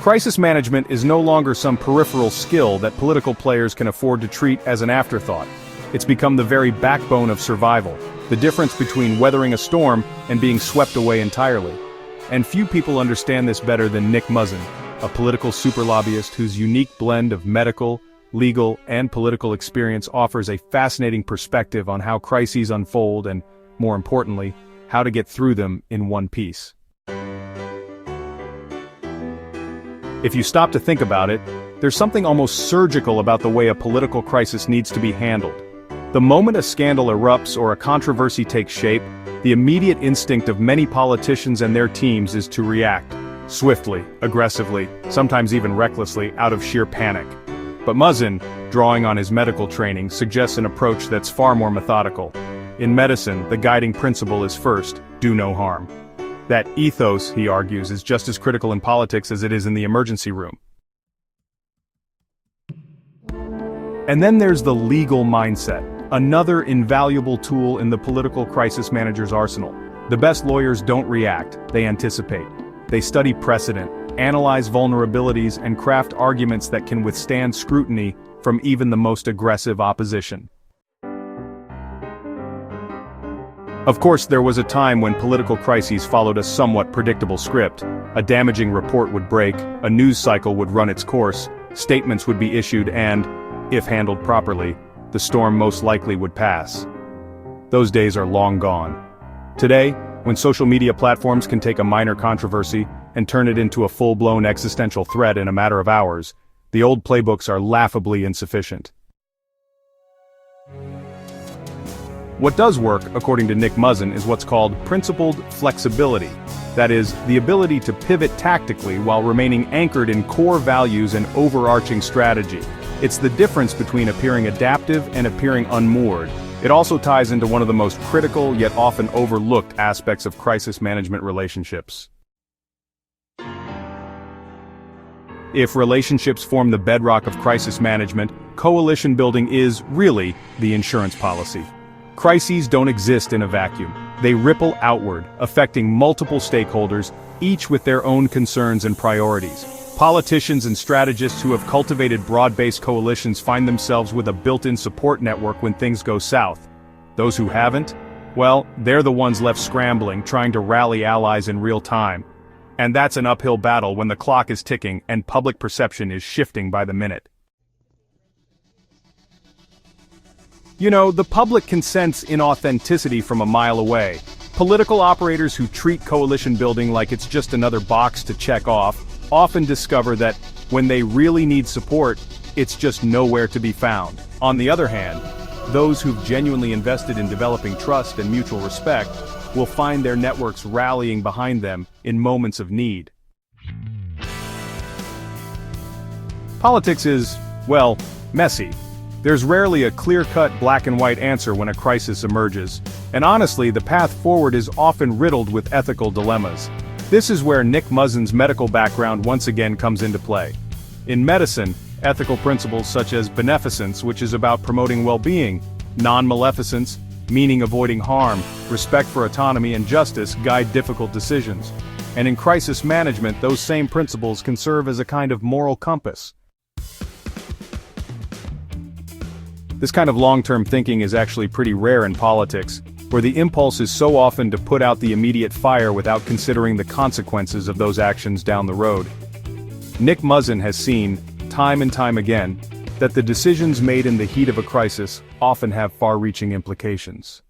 Crisis management is no longer some peripheral skill that political players can afford to treat as an afterthought. It's become the very backbone of survival, the difference between weathering a storm and being swept away entirely. And few people understand this better than Nick Muzin, a political superlobbyist whose unique blend of medical, legal, and political experience offers a fascinating perspective on how crises unfold and, more importantly, how to get through them in one piece. If you stop to think about it, there's something almost surgical about the way a political crisis needs to be handled. The moment a scandal erupts or a controversy takes shape, the immediate instinct of many politicians and their teams is to react, swiftly, aggressively, sometimes even recklessly, out of sheer panic. But Muzin, drawing on his medical training, suggests an approach that's far more methodical. In medicine, the guiding principle is first, do no harm. That ethos, he argues, is just as critical in politics as it is in the emergency room. And then there's the legal mindset, another invaluable tool in the political crisis manager's arsenal. The best lawyers don't react, they anticipate. They study precedent, analyze vulnerabilities, and craft arguments that can withstand scrutiny from even the most aggressive opposition. Of course, there was a time when political crises followed a somewhat predictable script. A damaging report would break, a news cycle would run its course, statements would be issued and, if handled properly, the storm most likely would pass. Those days are long gone. Today, when social media platforms can take a minor controversy and turn it into a full-blown existential threat in a matter of hours, the old playbooks are laughably insufficient. What does work, according to Nick Muzin, is what's called principled flexibility. That is, the ability to pivot tactically while remaining anchored in core values and overarching strategy. It's the difference between appearing adaptive and appearing unmoored. It also ties into one of the most critical yet often overlooked aspects of crisis management relationships. If relationships form the bedrock of crisis management, coalition building is, really, the insurance policy. Crises don't exist in a vacuum. They ripple outward, affecting multiple stakeholders, each with their own concerns and priorities. Politicians and strategists who have cultivated broad-based coalitions find themselves with a built-in support network when things go south. Those who haven't, well, they're the ones left scrambling, trying to rally allies in real time. And that's an uphill battle when the clock is ticking and public perception is shifting by the minute. You know, the public can sense inauthenticity from a mile away. Political operators who treat coalition building like it's just another box to check off often discover that, when they really need support, it's just nowhere to be found. On the other hand, those who've genuinely invested in developing trust and mutual respect will find their networks rallying behind them in moments of need. Politics is, well, messy. There's rarely a clear-cut black-and-white answer when a crisis emerges, and honestly, the path forward is often riddled with ethical dilemmas. This is where Nick Muzin's medical background once again comes into play. In medicine, ethical principles such as beneficence, which is about promoting well-being, non-maleficence, meaning avoiding harm, respect for autonomy and justice guide difficult decisions. And in crisis management, those same principles can serve as a kind of moral compass. This kind of long-term thinking is actually pretty rare in politics, where the impulse is so often to put out the immediate fire without considering the consequences of those actions down the road. Nick Muzin has seen, time and time again, that the decisions made in the heat of a crisis often have far-reaching implications.